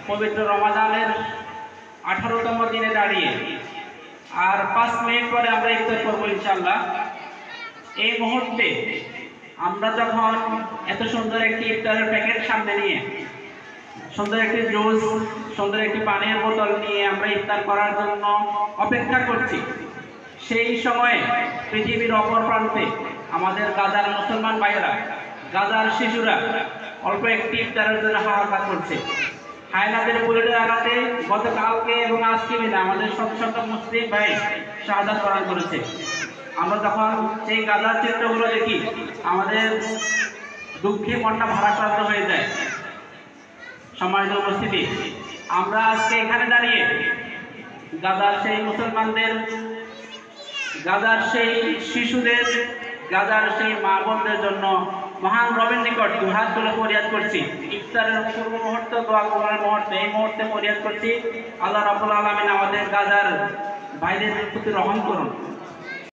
পবিত্র রমাদানের 18তম দিনে দাঁড়িয়ে আর 5 মিনিট পরে আমরা ইফতার করবো ইনশাআল্লাহ। এই মুহূর্তে আমরা যখন এত সুন্দর একটি ইফতারের প্যাকেট সামনে নিয়ে, সুন্দর একটি জুস, সুন্দর একটি পানির বোতল নিয়ে আমরা ইফতার করার জন্য অপেক্ষা করছি, সেই সময়ে পৃথিবীর অপর প্রান্তে আমাদের গাজার মুসলমান ভাইয়েরা, গাজার শিশুরা অল্প একটি ইফতারের জন্য হাহাকার করছে। হায়নাদের বুলেটের আঘাতে গতকালকে এবং আজকে মিলে আমাদের শত শত মুসলিম ভাই শাহাদাত বরণ করেছে। আমরা যখন সেই গাজার চিত্রগুলো দেখি আমাদের দুঃখে মনটা ভারাক্রান্ত হয়ে যায়। সম্মানিত উপস্থিতি, আমরা আজকে এখানে দাঁড়িয়ে গাজার সেই মুসলমানদের, গাজার সেই শিশুদের, গাজার সেই মা বোনদের জন্য মহান রবের নিকট দুহাত তুলে ফরিয়াদ করছি। ইফতারের পূর্ব মুহূর্ত, দোয়া কবুলের মুহূর্তে, এই মুহূর্তে ফরিয়াদ করছি, আল্লাহ রাব্বুল আলামিন আমাদের গাজার ভাইদের প্রতি রহম করুন।